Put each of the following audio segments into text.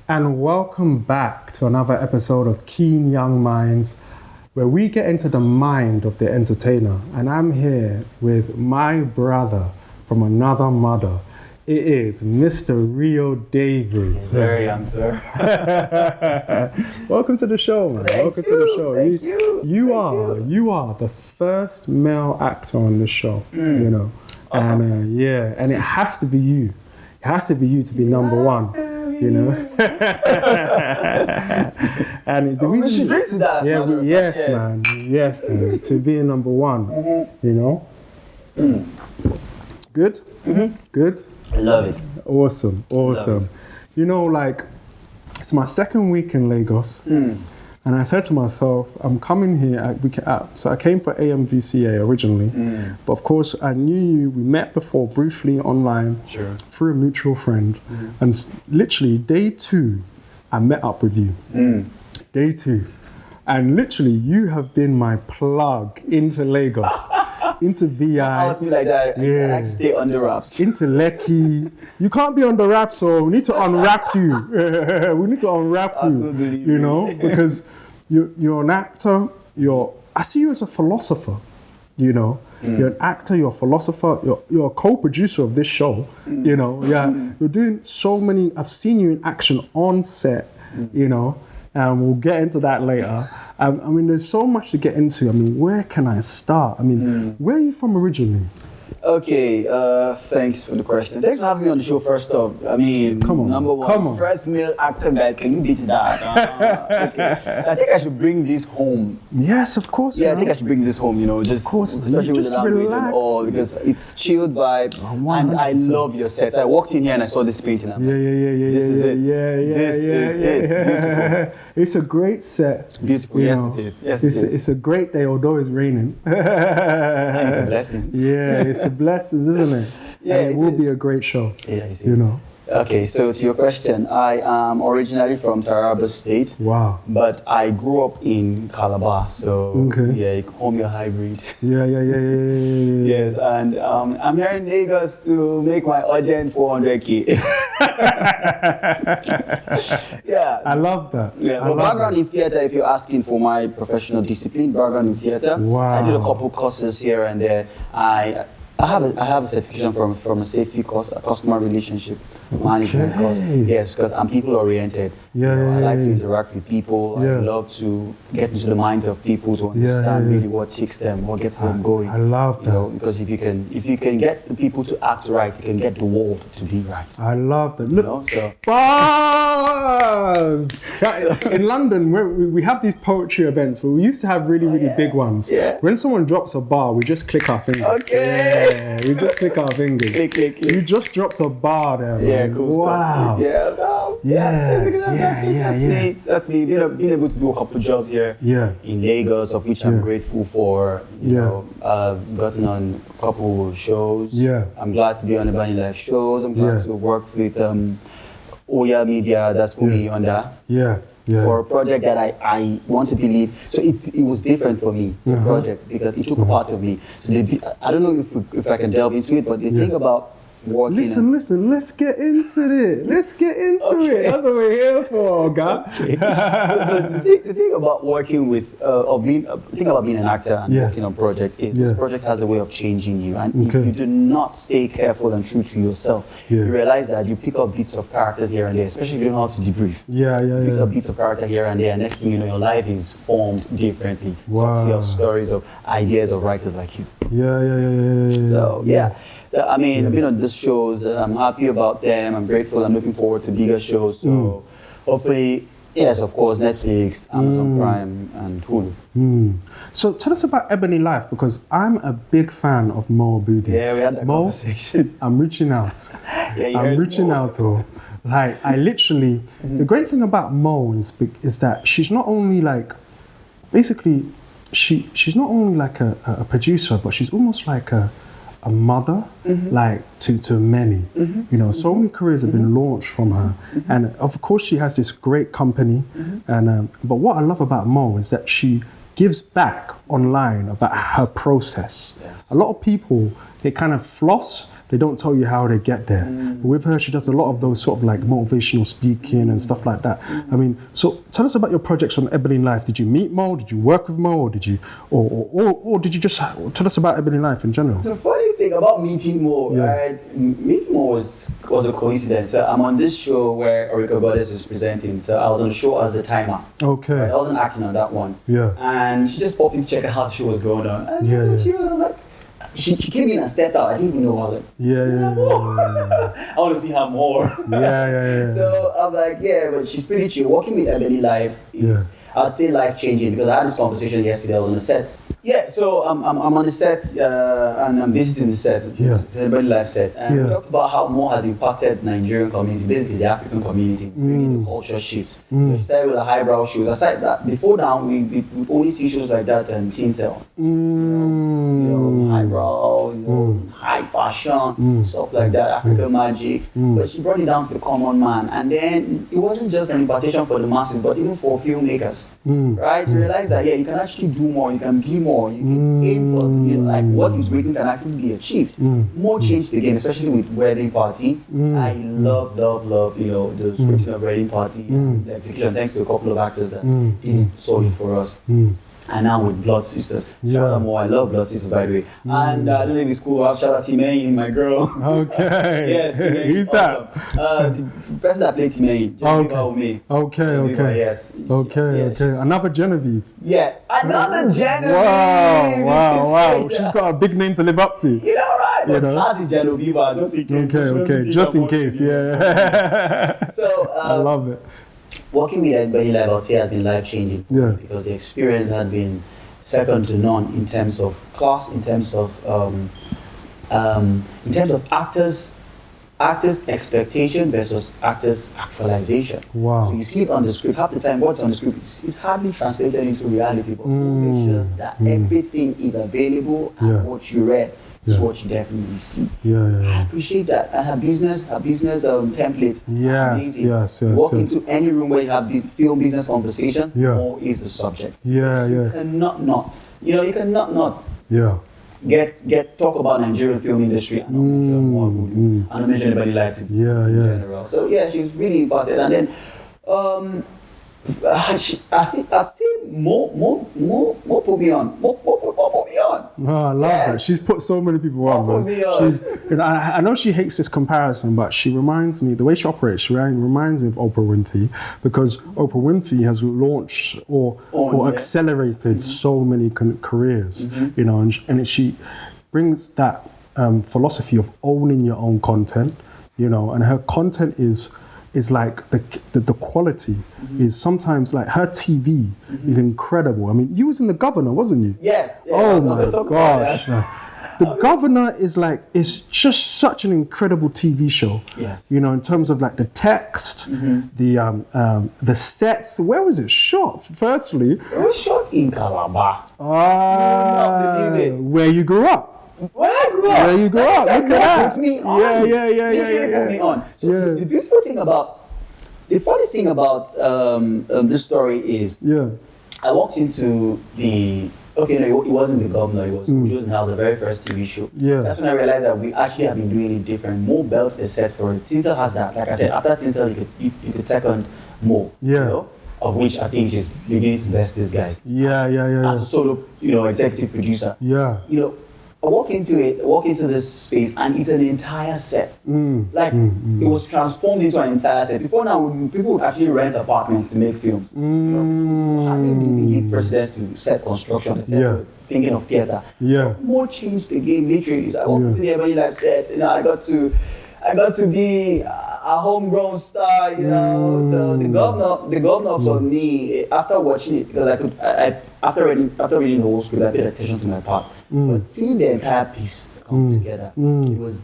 and welcome back to another episode of Keen Young Minds, where we get into the mind of the entertainer. And I'm here with my brother from another mother. It is Mr. Riyo David. Very young, sir. Welcome to the show, man. Welcome to the show. Thank you. You are the first male actor on the show, you know. Awesome. And and it has to be you. It has to be you to be number one, you know. And the We should drink to that. yes, man. Yes, to be number one, you know. Good? Good? I love it. Awesome. Love it. You know, like, it's my second week in Lagos. And I said to myself, I'm coming here, so I came for AMVCA originally, but of course I knew you, we met before briefly online through a mutual friend, and literally day 2, I met up with you. Day 2. And literally you have been my plug into Lagos, into VI. I feel like that. I like to stay under wraps. Into Lekki. You can't be on the wrap, so we need to unwrap you. We need to unwrap Absolutely. you, you know, because you're an actor, I see you as a philosopher, you know. You're an actor, you're a philosopher, you're a co-producer of this show, you know. You're doing so many, I've seen you in action on set, you know, and we'll get into that later. I mean, there's so much to get into. I mean, where can I start? I mean, where are you from originally? Okay, thanks for the question. Thanks for having me on the show first off. I mean, number one, first male actor guy, can you beat that? Okay. So I think I should bring this home. Yes, of course. Yeah, I think I should bring this home, you know, just, of course, especially with the language and all, because it's chilled vibe, and I love your set. I walked in here and I saw this painting. I'm like, this is it. This is it. Beautiful. It's a great set. Beautiful, yes it is. Yes, it is. It's a great day, although it's raining. And it's a blessing. Yeah, it's the blessings, isn't it? Yeah, and it will be a great show. Yeah, it is. You know. Okay, so to your question, I am originally from Taraba State. Wow. But I grew up in Calabar, so yeah, you call me a hybrid. Yeah. Yes, and I'm here in Lagos to make my urgent 400K. Yeah. I love that. Yeah, but background in theater, if you're asking for my professional discipline, background in theater. Wow. I did a couple courses here and there. I have a certification from a safety course, a customer relationship management course. Yes, because I'm people oriented. I like to interact with people. I love to get into the minds of people to understand really what takes them, what gets them going. I love that. You know, because if you can get the people to act right, you can get the world to be right. I love that. Look, you know, so. Bars! In London, we have these poetry events where we used to have really big ones. Yeah. When someone drops a bar, we just click our fingers. Okay. Yeah, we just click our fingers. Click. You just dropped a bar there, man. Yeah, cool. Wow. Stuff. Yeah, so, that's me. Being able to do a couple jobs here in Lagos, of which I'm grateful for. You know, I've gotten on a couple shows. Yeah. I'm glad to be on the Bunny Life shows. I'm glad to work with Oya Media. That's put me on that. Yeah. For a project that I want to believe. So it was different for me, the project, because it took a part of me. So I don't know if I can delve into it, but the thing about working... Listen, let's get into it. Let's get into it. That's what we're here for, guy. Okay. So the thing about working with, the thing about being an actor and working on projects is this project has a way of changing you. And if you do not stay careful and true to yourself, you realize that you pick up bits of characters here and there, especially if you don't know how to debrief. You pick up bits of character here and there, and next thing you know, your life is formed differently. Wow. You have stories of ideas of writers like you. So, So, I mean, I've been on these shows. I'm happy about them. I'm grateful. I'm looking forward to bigger shows. So, hopefully, yes, of course, Netflix, Amazon Prime, and Hulu. So, tell us about Ebony Life, because I'm a big fan of Mo Budi. Yeah, we had that conversation. I'm reaching out. I'm reaching out. Like, I literally, the great thing about Mo is that she's not only like, basically, she's not only like a producer, but she's almost like a mother, like to many. You know, so many careers have been launched from her, and of course she has this great company. And but what I love about Mo is that she gives back online about her process. A lot of people, they kind of floss they don't tell you how they get there. But with her, she does a lot of those sort of like motivational speaking and stuff like that. I mean, so tell us about your projects on Ebony Life. Did you meet Mo? Did you work with Mo? Or did you, or did you just tell us about Ebony Life in general? The funny thing about meeting Mo, right? Meeting Mo was a coincidence. So I'm on this show where Orica Goddess is presenting. So I was on the show as the timer. Okay. Right? I wasn't acting on that one. Yeah. And she just popped in to check out how the show was going on. And she was like, she came in and stepped out. I didn't even know. I was like, I want to see her more. So I'm like, but she's pretty chill. Working with Ebony Life is, I'd say, life changing, because I had this conversation yesterday. I was on the set. So I'm on the set and I'm visiting the set. It's an Ebony Life set. And we talked about how Mo has impacted the Nigerian community, basically the African community, bringing the culture shift. We started with the highbrow shows. Aside that, before now, we only see shows like that in Teen Cell. Highbrow, high fashion, stuff like that, African magic. But she brought it down to the common man. And then it wasn't just an invitation for the masses, but even for filmmakers. Right? You realize that, you can actually do more, you can be more, you can aim for, like what is waiting can actually be achieved. More changed the game, especially with Wedding Party. I love, the scripting of Wedding Party and the execution, thanks to a couple of actors that did it solely for us. And now with Blood Sisters. Shout out Mo, I love Blood Sisters, by the way. And I don't know if it's cool, I'll shout out Timaine, my girl. Okay. Yes, Timaine. Who's awesome. That? The person that played Timaine, Genevieve with me. Okay. Yes. Okay. Another Genevieve. Yeah, another Genevieve. Wow. She's got a big name to live up to. You know, right? But classy Genevieve, just in case. Okay. Just in case, So, I love it. Working with Ebony Life, I'd say, has been life-changing for me, because the experience had been second to none in terms of class, in terms of actors' expectation versus actors' actualization. Wow. So you see it on the script. Half the time, what's on the script is hardly translated into reality, but make sure that everything is available and what you read is what you definitely see. I appreciate that. And her business template. Yes. Walk into any room where you have film business conversation, more is the subject. You cannot not. You cannot not. Get talk about Nigerian film industry and not mention more and not mention anybody like it in general. So she's really important. And then I think I'd say more put me on. More put me on. Oh, I love that. She's put so many people on, man. I know she hates this comparison, but she reminds me, the way she operates, she reminds me of Oprah Winfrey, because Oprah Winfrey has launched or accelerated so many careers, and she brings that philosophy of owning your own content, and her content is like the quality is sometimes like her TV is incredible. I mean, you was in The Governor, wasn't you? Yes. Oh my gosh. The Governor is like, it's just such an incredible TV show. Yes. In terms of like the text, the sets. Where was it shot? Firstly, it was shot in Calabar. Where you grew up. Where I grew up. Where you grew up. Look at that. Put me on. Yeah. Put me on. So the beautiful thing about, the funny thing about this story is, I walked into it wasn't The Governor, it was Chosen House, the very first TV show. That's when I realized that we actually have been doing it different. Mo built a set for it. Tinsel has that. Like I said, after Tinsel, you could second Mo. Of which I think she's beginning to bless these guys. As a solo, executive producer. I walk into this space and it's an entire set. It was transformed into an entire set. Before now, people would actually rent apartments to make films. How did we give precedence to set construction instead of thinking of theater? More changed the game literally. I walked into the Ebony Life set, I got to be a homegrown star, So the governor for me, after watching it, because after reading the whole script, I paid attention to my part. But seeing the entire piece come together, it was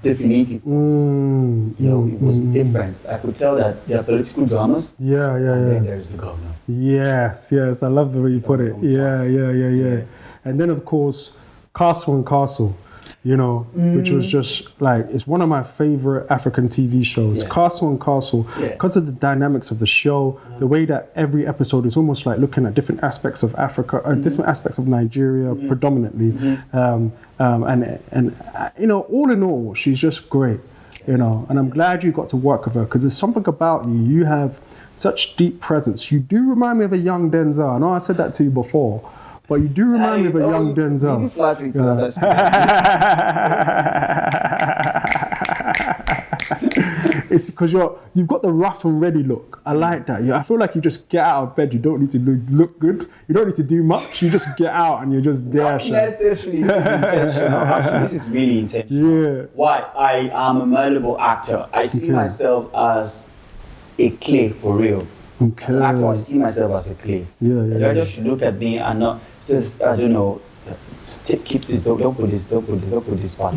definitive. It was different. I could tell that there are political dramas. And then there's the governor. Yes. I love the way you put it. Yeah. And then of course, Castle and Castle. you know, which was just like, it's one of my favorite African TV shows, Castle and Castle, because of the dynamics of the show, the way that every episode is almost like looking at different aspects of Africa, different aspects of Nigeria predominantly. And you know, all in all, she's just great, you know, and I'm glad you got to work with her, because there's something about you. You have such deep presence. You do remind me of a young Denzel. I know I said that to you before, but you do remind me of a young Denzel. You flatter me It's because you've got the rough and ready look. I like that. I feel like you just get out of bed. You don't need to look good. You don't need to do much. You just get out and you're just there. Not necessarily. This is intentional. Actually, this is really intentional. Yeah. Why? I am a malleable actor. I see myself as a clay for real. Okay. As an actor, I see myself as a clay. The director should look at me and not just, I don't know, keep this, don't put this part.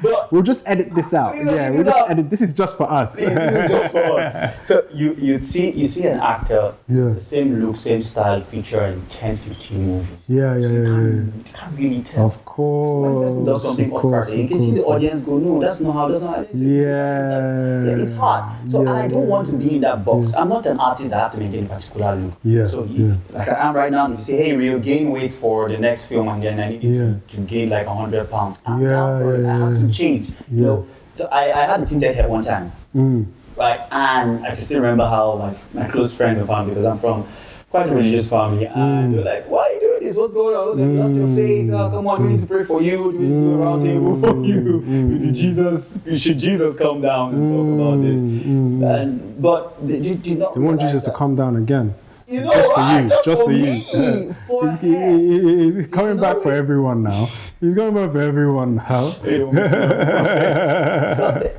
But we'll just edit this out. We'll just edit. This is just for us. This is just for us. So you see an actor, the same look, same style feature in 10, 15 movies. You can't really tell. Of course. When a person does something off-guard, you can see the audience go, no, that's not how it is. It's hard. So I don't want to be in that box. I'm not an artist that has to maintain a particular look. Like I am right now, if you say, hey, Riyo, gain weight for the next film, and then I need you to gain like 100 pounds. I'm down for it. I have to change. You know, so I had a tinted hair one time, right? And I can still remember how my close friends and family, because I'm from quite a religious family, and they're like, "Why are you doing this? What's going on? I was like, lost your faith. Come on, we need to pray for you. We need to do a round table for you. Should Jesus come down and talk about this?" But they did not. They want Jesus to come down again. You know, just for you. He's coming back for everyone now. He's coming back for everyone now. So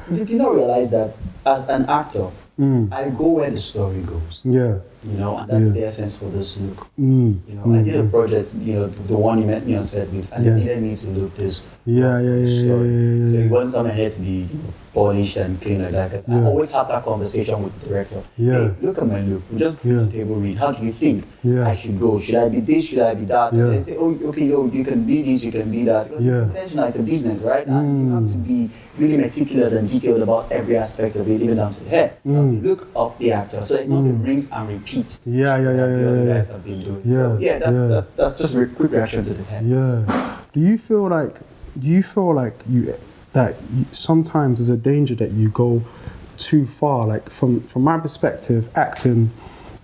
they did not realize that as an actor, I go where the story goes. You know, and that's the essence for this look. You know, I did a project, you know, the one you met me on set with, and they needed me to look this. So it wasn't something I had to be polished and clean like that. Because I always have that conversation with the director. Hey, look at my look. Just vegetable read. How do you think I should go? Should I be this? Should I be that? And they say, oh, okay, no, you can be this, you can be that. Because it's intentional. It's a business, right? And you have to be really meticulous and detailed about every aspect of it, even down to the hair, the look of the actor. So it's not the rinse and repeat. The other guys have been doing. So that's just a quick reaction to the hair. Do you feel like sometimes there's a danger that you go too far? Like from my perspective, acting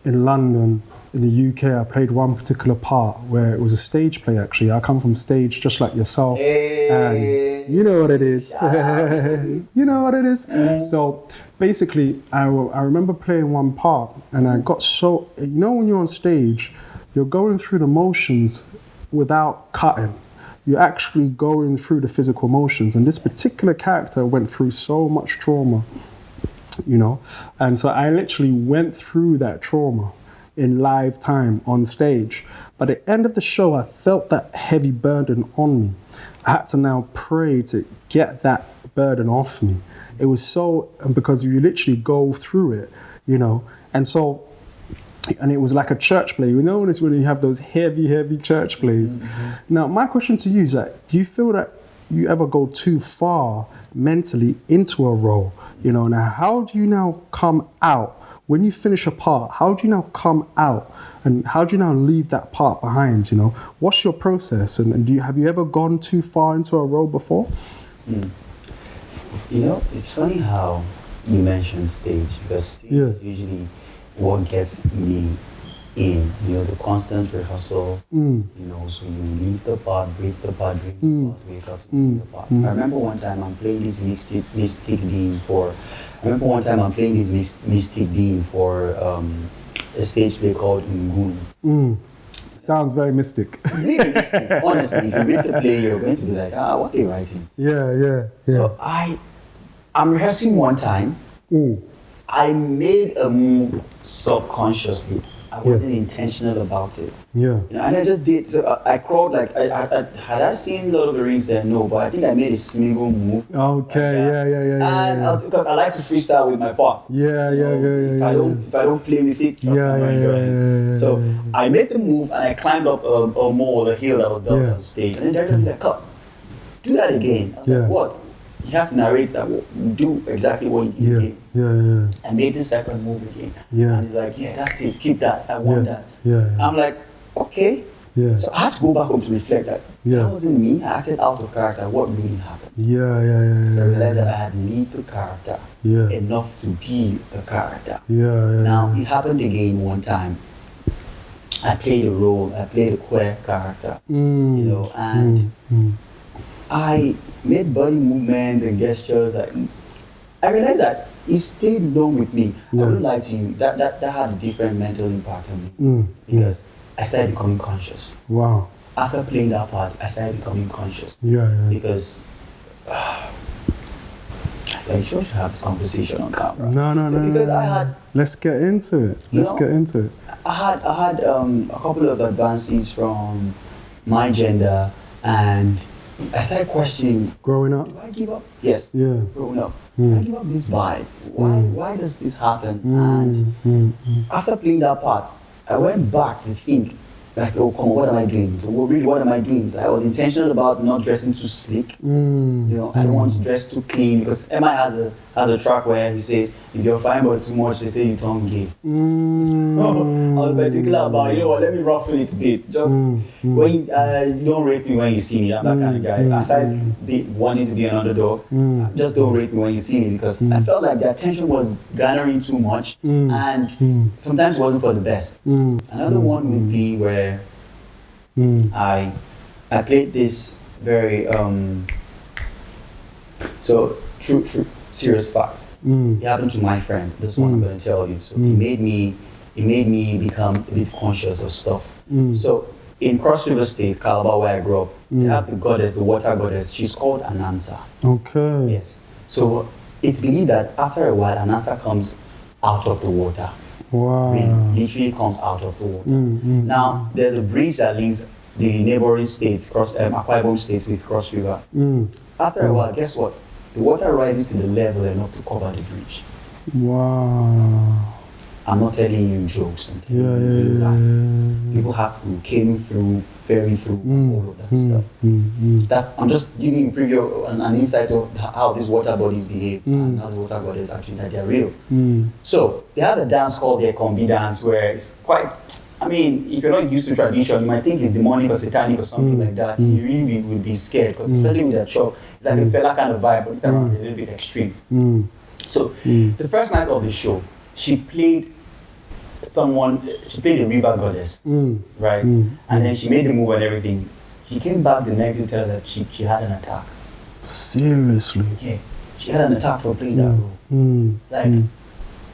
in London, in the UK, I played one particular part where it was a stage play. Actually, I come from stage just like yourself, and you know what it is. You know what it is. So basically, I remember playing one part, and I got so, you know, when you're on stage, you're going through the motions without cutting. You're actually going through the physical motions, and this particular character went through so much trauma, you know, and so I literally went through that trauma in live time on stage. By the end of the show, I felt that heavy burden on me. I had to now pray to get that burden off me. It was so, because you literally go through it, you know, and it was like a church play. You know, when you have those heavy church plays. Now, my question to you is that, do you feel that you ever go too far mentally into a role? You know, now how do you now come out when you finish a part? How do you now come out, and how do you now leave that part behind? You know, what's your process, and have you ever gone too far into a role before? You know, it's funny how you mentioned stage, because stage is usually what gets me in, you know, the constant rehearsal, you know, so you leave the part, break the part, break the part, wake up to the part. I remember one time I'm playing this mystic being for a stage play called Ngun. Sounds very mystic. Really mystic. Honestly, if you read the play, you're going to be like, what are they writing? So I'm rehearsing one time. I made a move subconsciously. I wasn't intentional about it. You know, and I just did. So I crawled like had I seen Lord of the Rings then? No, but I think I made a single move. Okay, And because I like to freestyle with my part. If I don't play with it, trust me, I'm not enjoying it. So I made the move and I climbed up a mole, a hill that was built on stage, and then they're like, cut. do that again. I was like, what? You have to narrate that, do exactly what you did again. Yeah. I made the second move again. Yeah. And he's like, yeah, that's it, keep that, I want that. Yeah. I'm like, okay. Yeah. So I had to go back home to reflect that. That wasn't me, I acted out of character, what really happened. Yeah. I realized that I had lived the character enough to be the character. Now, it happened again one time. I played a role, I played a queer character, you know, and I made body movements and gestures. I realized that it stayed long with me. I wouldn't lie to you, that had a different mental impact on me because I started becoming conscious. Wow. After playing that part, I started becoming conscious. Because I'm sure we should have this conversation on camera. No. Because I had. Let's get into it. I had a couple of advances from my gender, and I started questioning. Growing up. Do I give up? Yes. Yeah. Growing up. Do I give up this vibe? Why does this happen? And after playing that part, I went back to think. Like, oh, come on, what am I doing? So, really, what am I doing? So I was intentional about not dressing too slick. You know, I don't want to dress too clean because MI has a track where he says, if you're fine but too much, they say you turn gay. I was particular about, you know what, let me ruffle it a bit. Just when you don't rate me when you see me. I'm that kind of guy. Aside wanting to be an underdog, just don't rate me when you see me because I felt like the attention was garnering too much and sometimes wasn't for the best. Another one would be where I played this very so true serious fact. It happened to my friend. This one I'm going to tell you. So it made me become a bit conscious of stuff. So in Cross River State, Calabar, where I grew up, they have the goddess, the water goddess. She's called Anansa. Okay. Yes. So it's believed that after a while, Anansa comes out of the water. Wow. Literally comes out of the water. Now, there's a bridge that links the neighboring states, Akwa Ibom states with Cross River. After a while, guess what? The water rises to the level enough to cover the bridge. Wow. I'm not telling you jokes. I'm telling you real life. People have to canoe through, ferry through, all of that stuff. I'm just giving you a preview, an insight of how these water bodies behave and how the water bodies actually that they're real. So they have a dance called the Kombi dance where it's quite. I mean, if you're not used to tradition, you might think it's demonic or satanic or something like that. You really would be scared because especially with that show, it's like a fella kind of vibe, but it's around a little bit extreme. So the first night of the show, she played a river goddess, right? And then she made the move and everything. She came back the next day to tell her that she had an attack. Seriously? Yeah, she had an attack for playing that role. Like,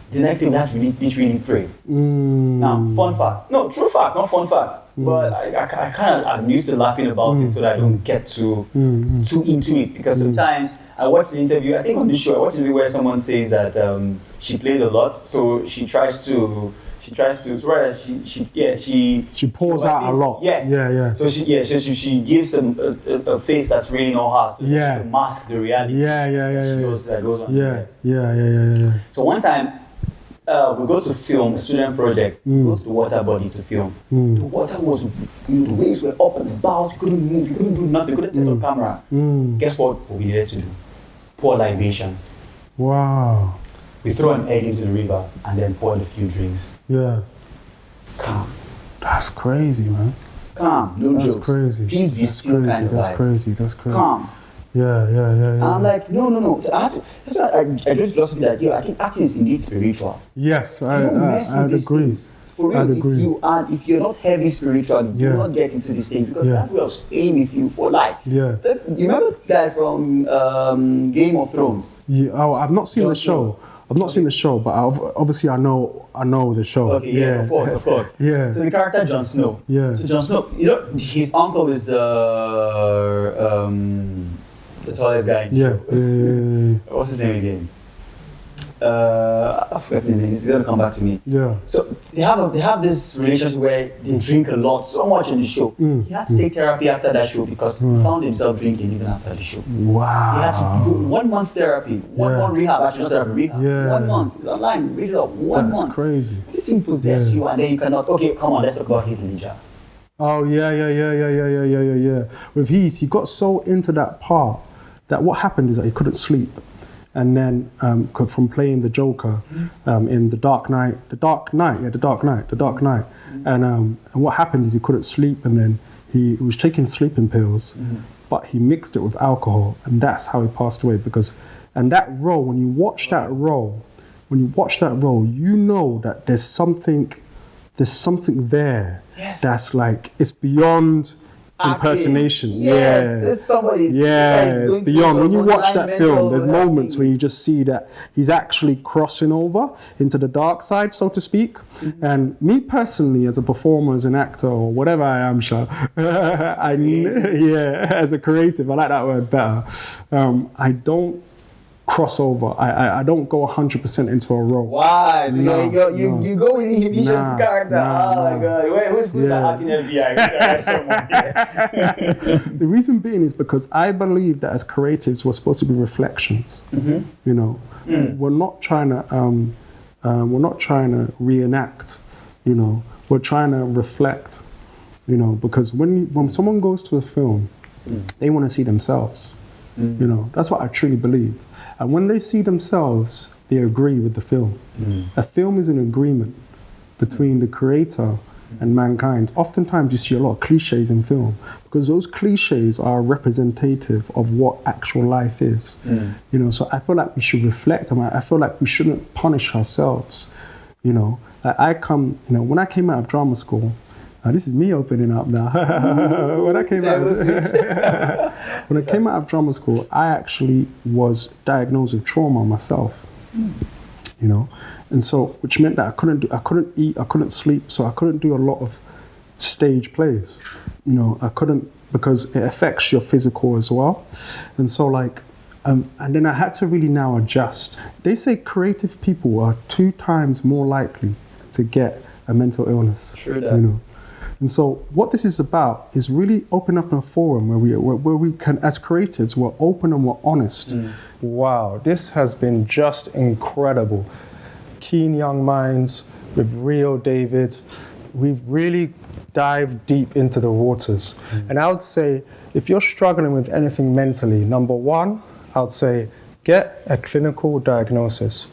the next day we had to literally pray. Now, fun fact. No, true fact, not fun fact. But I'm used to laughing about it so that I don't get too into it. Because sometimes I watch the interview, I think on the show, I watch the interview where someone says that she played a lot, so she pours out a lot. Yes. Yeah. So she gives a face that's really not hers. So she can mask the reality. That goes on. Yeah. So one time, we go to film a student project. We go to the water body to film. The water was, the waves were up and about. You couldn't move. You couldn't do nothing. You couldn't set on camera. Guess what we needed to do? Pour libation. Wow. We throw an egg into the river and then pour a few drinks. Yeah. Calm. That's crazy, man. Calm. No jokes. That's crazy. Peace be still kind of vibe. That's crazy. Calm. Yeah. And I'm like, no. So that's why I drew philosophy that, I think acting is indeed spiritual. Yes, I'd agree. For real, if you're not heavy spiritual, you do not get into this thing because that way of staying with you for life. Yeah. You remember this guy from Game of Thrones? Yeah. Oh, I've not seen the show. I've not seen the show, but obviously I know the show. Okay, yes, of course. Yeah. So the character Jon Snow. Yeah. So Jon Snow, his uncle is the tallest guy in the show. Yeah. What's his name again? I forgot his name. He's gonna come back to me. Yeah. So they have this relationship where they drink a lot, so much in the show. He had to take therapy after that show because he found himself drinking even after the show. Wow. He had to do 1 month therapy, one month rehab, actually not therapy, rehab. Yeah. 1 month. It's online, read it up. 1 month. That's crazy. This thing possesses you and then you cannot. Okay, come on, let's talk about Heath Ledger. Oh yeah. With he got so into that part that what happened is that he couldn't sleep, and then from playing the Joker in the Dark Knight, and what happened is he couldn't sleep, and then he was taking sleeping pills, but he mixed it with alcohol, and that's how he passed away. And that role, when you watch that role, you know that there's something there. Yes. That's like, it's beyond impersonation. Yes, there's somebody. It's beyond. When you watch that film, there's moments where you just see that he's actually crossing over into the dark side, so to speak. And me personally, as a performer, as an actor, or whatever I am, as a creative, I like that word better. I don't cross over. I don't go 100% into a role. Why? So you go with him, you just character. My God. Who's that acting FBI? The reason being is because I believe that as creatives, we're supposed to be reflections. You know, we're not trying to reenact. You know, we're trying to reflect. You know, because when someone goes to a film, they want to see themselves. You know, that's what I truly believe. And when they see themselves, they agree with the film. A film is an agreement between the creator and mankind. Oftentimes you see a lot of cliches in film because those cliches are representative of what actual life is. You know, so I feel like we should reflect, and I feel like we shouldn't punish ourselves. You know, when I came out of drama school, this is me opening up now. When I came out of drama school, I actually was diagnosed with trauma myself. You know, and so which meant that I couldn't eat, I couldn't sleep, so I couldn't do a lot of stage plays. You know, I couldn't, because it affects your physical as well. And so and then I had to really now adjust. They say creative people are 2 times more likely to get a mental illness. True that. You know. And so what this is about is really open up a forum where we can, as creatives, we're open and we're honest. Wow, this has been just incredible. Keen young minds with Riyo David. We've really dived deep into the waters. And I would say, if you're struggling with anything mentally, number 1, I would say, get a clinical diagnosis.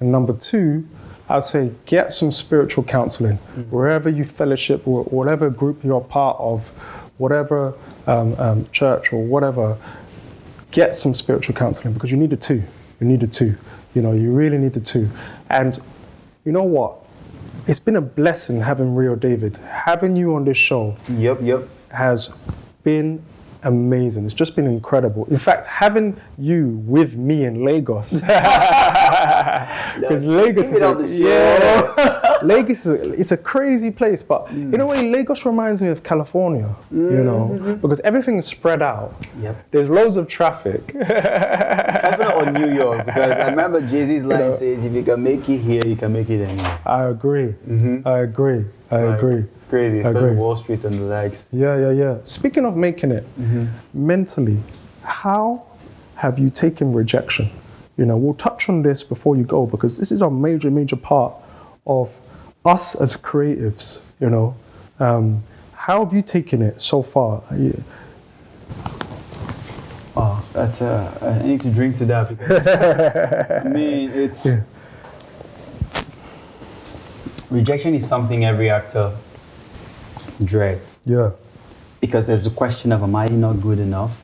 And number 2, I'd say get some spiritual counseling, wherever you fellowship, or whatever group you're part of, whatever church or whatever, get some spiritual counseling, because you need it too. You know, you really need it too. And you know what? It's been a blessing having Riyo David. Having you on this show has been amazing. It's just been incredible. In fact, having you with me in Lagos, because Lagos it's a crazy place, but in a way, Lagos reminds me of California. You know, because everything is spread out. There's loads of traffic. California or New York, because I remember Jay-Z's line says, "If you can make it here, you can make it anywhere." I agree. I agree. It's crazy. Especially Wall Street and the likes. Yeah. Speaking of making it, mentally, how have you taken rejection? You know, we'll touch on this before you go, because this is a major part of us as creatives. You know, how have you taken it so far? Oh, that's I need to drink to that, because I mean, it's rejection is something every actor dreads. Yeah. Because there's a question of, am I not good enough?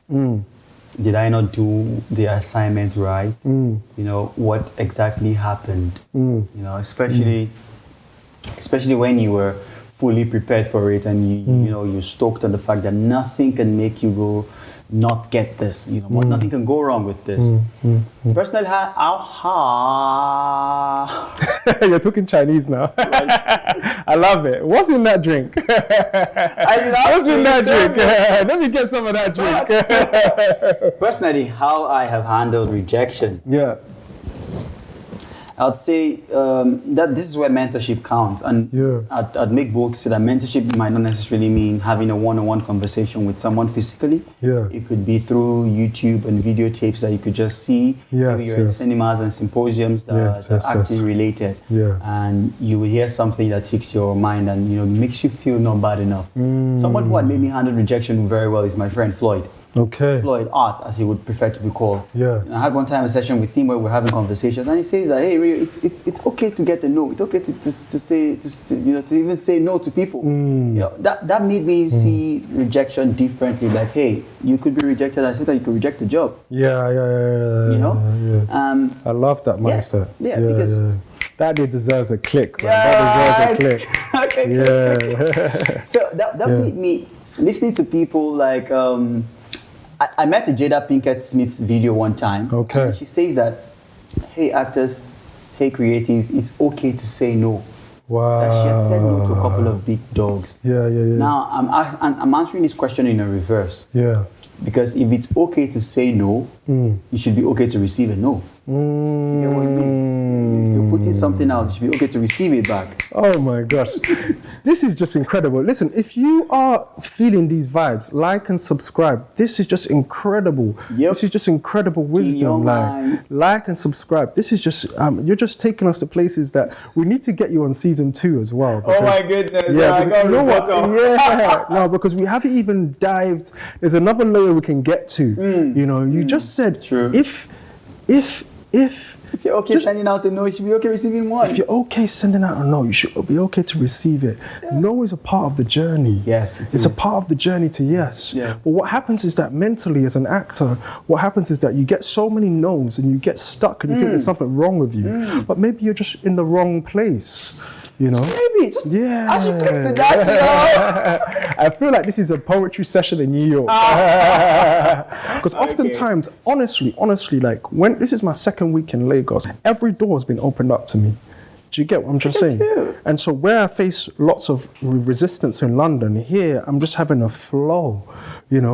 Did I not do the assignment right? You know, what exactly happened? You know, especially when you were fully prepared for it, and you know, you're stoked on the fact that nothing can make you go not get this. You know, nothing can go wrong with this. Personally, you're talking Chinese now. I love it. What's in that drink? What's in that drink? Let me get some of that drink. Personally, how I have handled rejection. I'd say that this is where mentorship counts, and I'd make bold to say that mentorship might not necessarily mean having a one-on-one conversation with someone physically. It could be through YouTube and videotapes that you could just see. Maybe you're in cinemas and symposiums that are acting related, and you will hear something that takes your mind and makes you feel not bad enough. Someone who had made me handle rejection very well is my friend Floyd. Floyd Art, as he would prefer to be called. I had one time a session with him where we're having conversations, and he says that, hey, Riyo, it's okay to get a no. It's okay to say to even say no to people. That made me see rejection differently. Like, hey, you could be rejected. I said that you could reject the job. I love that mindset. Because that deserves a click. That deserves a click. So that made me listening to people like. I met a Jada Pinkett Smith video one time. And she says that, hey actors, hey creatives, it's okay to say no. Wow. That she had said no to a couple of big dogs. Now I'm answering this question in a reverse. Because if it's okay to say no, it should be okay to receive a no. You get what I mean? If you're putting something out, it should be okay to receive it back. Oh my gosh. This is just incredible. Listen, if you are feeling these vibes, like and subscribe. This is just incredible. This is just incredible wisdom. Like and subscribe. This is just, you're just taking us to places that we need to get you on season 2 as well. Because, oh my goodness. Because, you know what? No, because we haven't even dived. There's another layer we can get to. You just said, if you're okay sending out a no, you should be okay receiving one. If you're okay sending out a no, you should be okay to receive it. No is a part of the journey. Yes, it's a part of the journey to yes. But what happens is that mentally as an actor, what happens is that you get so many no's and you get stuck and you think there's something wrong with you. But maybe you're just in the wrong place. Maybe I should get to that. I feel like this is a poetry session in New York. Because oftentimes, honestly, like when this is my second week in Lagos, every door has been opened up to me. Do you get what I'm just saying? And so where I face lots of resistance in London, here I'm just having a flow.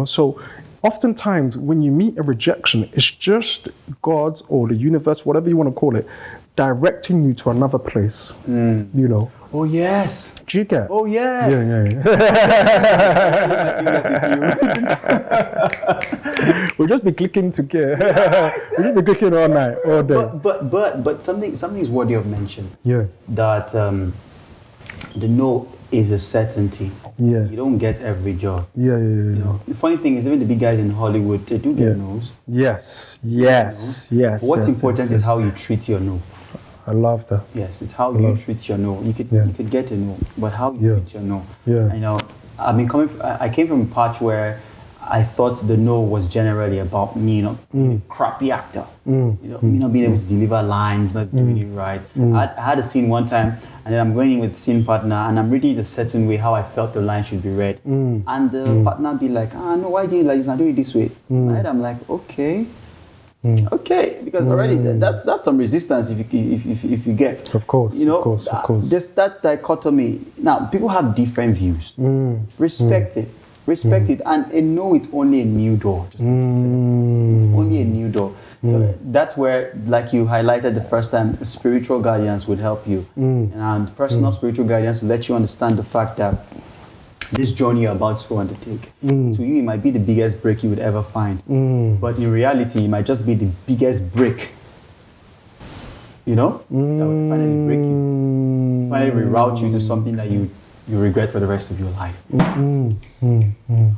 So oftentimes when you meet a rejection, it's just God or the universe, whatever you want to call it, directing you to another place, Oh yes. Do you get? Oh yes. We'll just be clicking together. We'll just be clicking all night, all day. But something's worthy of mention. That the no is a certainty. You don't get every job. The funny thing is, even the big guys in Hollywood, they do get no's. Yes. What's important is how you treat your no. I love that. Yes, it's how you treat your no. You could get a no, but how you treat your no. I came from a patch where I thought the no was generally about me, crappy actor. Me not being able to deliver lines, not doing it right. I had a scene one time, and then I'm going in with the scene partner, and I'm reading it a certain way how I felt the line should be read. And the partner be like, no, why do you like this? I do it this way. In my head, I'm like, okay. Okay, because already that's some resistance if you get. Of course. Just that dichotomy. Now, people have different views. Respect it, and no, it's only a new door. Just like you said. It's only a new door. So that's where, like you highlighted the first time, spiritual guidance would help you, and personal spiritual guidance will let you understand the fact that this journey you're about to undertake, to you, it might be the biggest break you would ever find. But in reality, it might just be the biggest break, that would finally break you, finally reroute you to something that you regret for the rest of your life.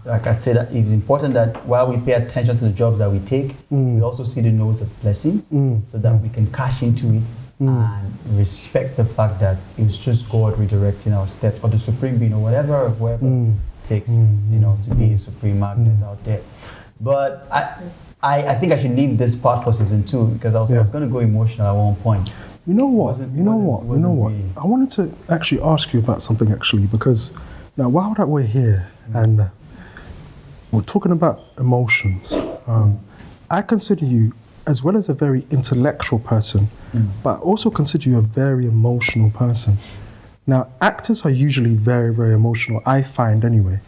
Like I said, that it's important that while we pay attention to the jobs that we take, we also see the no's as blessings, so that we can cash into it and respect the fact that it was just God redirecting our steps, or the supreme being, or whoever takes, to be a supreme magnet out there. But I think I should leave this part for season 2 because I was going to go emotional at one point. You know what? I wanted to actually ask you about something actually, because now while that we're here and we're talking about emotions, I consider you as well as a very intellectual person, but I also consider you a very emotional person. Now, actors are usually very, very emotional, I find anyway.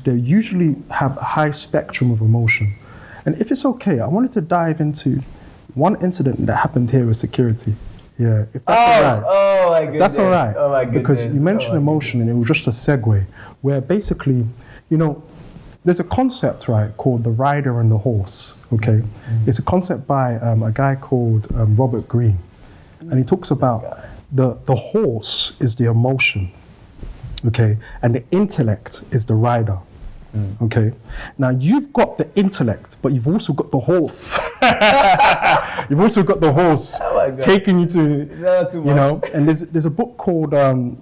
They usually have a high spectrum of emotion. And if it's okay, I wanted to dive into one incident that happened here with security. Yeah, if that's all right. Oh my goodness. That's all right. Oh my goodness. Because you mentioned emotion, and it was just a segue, where basically, there's a concept, right, called the rider and the horse. Okay, it's a concept by a guy called Robert Greene, and he talks about the horse is the emotion, okay, and the intellect is the rider. Okay, now you've got the intellect, but you've also got the horse. You've also got the horse taking you to, And there's a book called The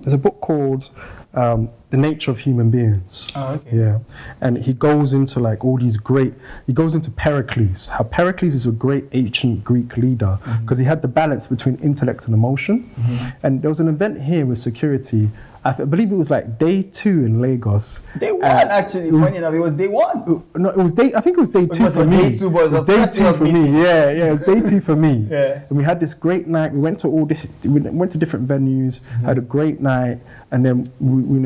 Nature of Human Beings. Oh, okay. Yeah, and he goes into like all these he goes into Pericles. How Pericles is a great ancient Greek leader because he had the balance between intellect and emotion. And there was an event here with security. I believe it was like day 2 in Lagos. Day 1, actually. Funny enough, it was day 1. No, it was day. I think it was day 2 for me. Day 2, but it was day 2 for me. Yeah, it was day 2 for me. Yeah. And we had this great night. We went to we went to different venues. Had a great night, and then we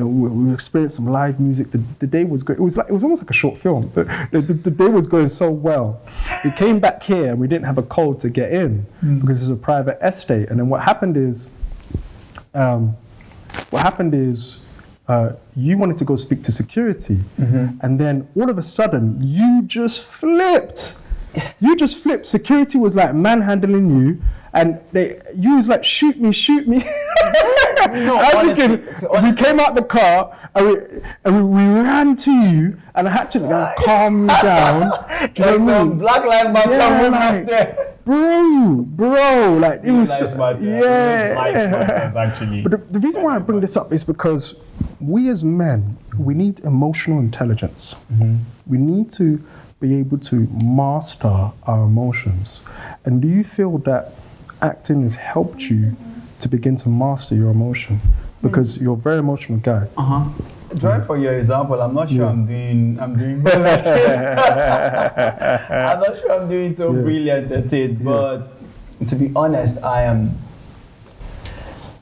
experienced some live music. The day was great. It was almost like a short film. The day was going so well. We came back here and we didn't have a code to get in because it's a private estate. And then what happened is. You wanted to go speak to security, and then all of a sudden you just flipped. Security was like manhandling you, and you was like, shoot me. Honestly, we came out the car and we ran to you, and I had to calm you down. Do you know what I mean? Black Lives Matter movement there. Bro, like it was actually. But the reason why I bring this up is because we as men, we need emotional intelligence. We need to be able to master our emotions. And do you feel that acting has helped you to begin to master your emotion? Because you're a very emotional guy. Drawing for your example, I'm not sure I'm doing well at it. I'm not sure I'm doing so brilliant at it, but to be honest, I am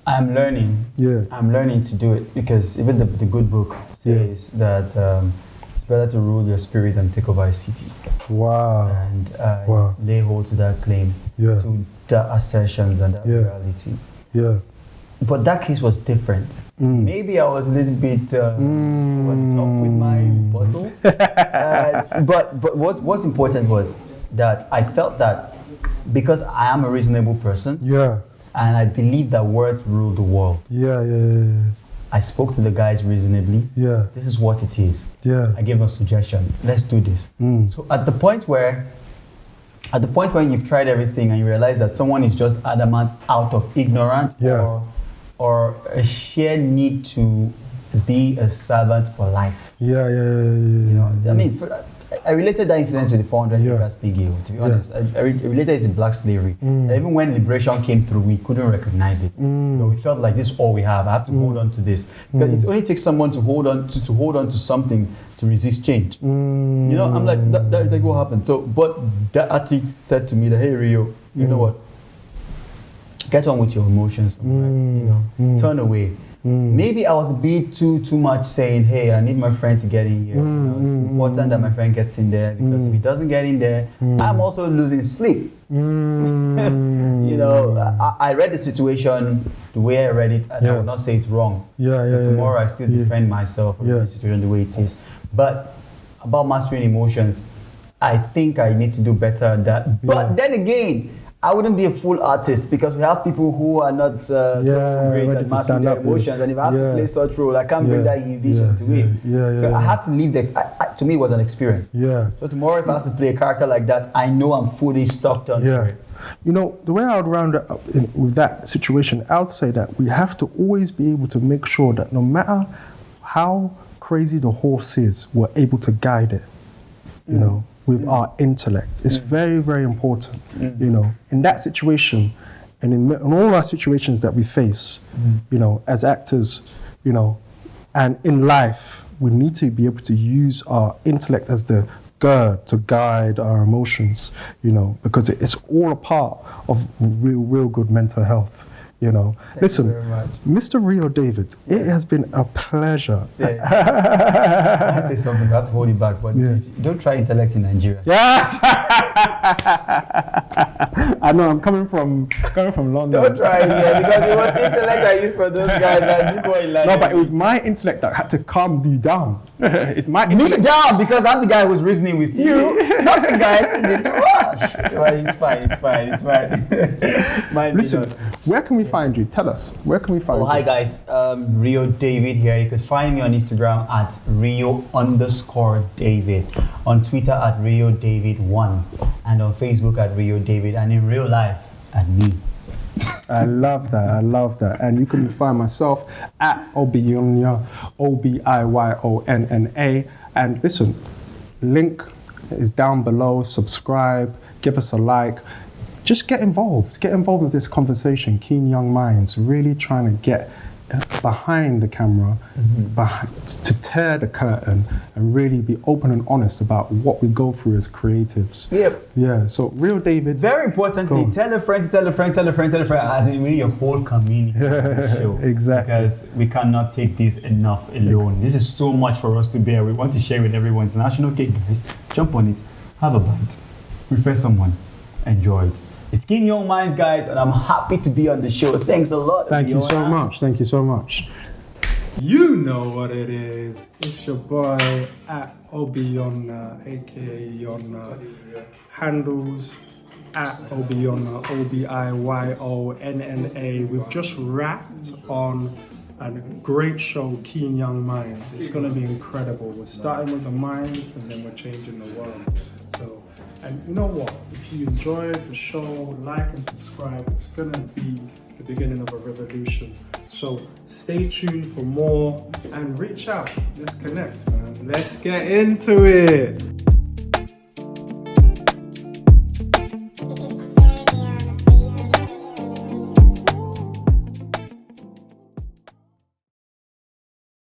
learning. I'm learning to do it because even the good book says that it's better to rule your spirit than take over a city. Wow. And lay hold to that claim, to the assertions and that reality. Yeah. But that case was different. Maybe I was a little bit on top with my bottles. But what's important was that I felt that because I am a reasonable person, and I believe that words rule the world. I spoke to the guys reasonably. This is what it is. I gave a suggestion. Let's do this. So at the point where you've tried everything and you realize that someone is just adamant out of ignorance or a sheer need to be a servant for life. I mean, I related that incident to the 400 acres thing, to be honest. I related it to black slavery. Even when liberation came through, we couldn't recognize it. We felt like this is all we have. I have to hold on to this. Because it only takes someone to hold on to something to resist change. I'm like, that's exactly what happened. So, but that actually said to me that, hey, Riyo, you know what? Get on with your emotions. Turn away. Maybe I was a bit too much saying, hey, I need my friend to get in here. It's important that my friend gets in there because if he doesn't get in there, I'm also losing sleep. I read the situation the way I read it, and I will not say it's wrong. Tomorrow I still defend myself of the situation the way it is. But about mastering emotions, I think I need to do better at that. But then again, I wouldn't be a full artist because we have people who are not so great at mastering their emotions, and if I have to play such role, I can't bring that inhibition to it. So I have to leave that. To me, it was an experience. So tomorrow, if I have to play a character like that, I know I'm fully stocked on it. The way I would round it up with that situation, I would say that we have to always be able to make sure that no matter how crazy the horse is, we're able to guide it. With our intellect. It's very, very important. In that situation, and in all our situations that we face, as actors, and in life, we need to be able to use our intellect as the gird to guide our emotions, because it's all a part of real good mental health. Listen, Mr. Riyo David, it has been a pleasure. I say something, I have to hold it back, but you don't try intellect in Nigeria. I know I'm coming from London. Don't try it, yeah, because it was intellect I used for those guys that didn't go in line. No, but it was my intellect that had to calm you down. It's my Me intellect. down because I'm the guy who's reasoning with you, not the guy who did the rush. Well, it's fine. Listen, where can we find you? Tell us. Where can we find you? Hi guys, Riyo David here. You can find me on Instagram at Riyo_David, on Twitter at Riyo David1, and on Facebook at Riyo David, and in real life at me. I love that. And you can find myself at Obiyonna, Obiyonna. And listen, link is down below. Subscribe, give us a like. Just get involved. Get involved with this conversation. Keen Young Minds, really trying to get behind the camera, to tear the curtain and really be open and honest about what we go through as creatives. Yep. Yeah, so Riyo David. Very importantly, tell a friend, as in really your whole community. Show. Exactly. Because we cannot take this enough alone. This is so much for us to bear. We want to share with everyone. It's national cake, guys. Jump on it, have a bite, refer someone, enjoy it. It's Keen Young Minds, guys, and I'm happy to be on the show. Thanks a lot. Thank you so much. Thank you so much. You know what it is. It's your boy at Obiyonna, aka Yonna. Handles at Obiyonna, Obiyonna. We've just wrapped on a great show, Keen Young Minds. It's going to be incredible. We're starting with the minds and then we're changing the world. So. And you know what? If you enjoyed the show, like and subscribe. It's gonna be the beginning of a revolution. So stay tuned for more and reach out. Let's connect, man. Let's get into it.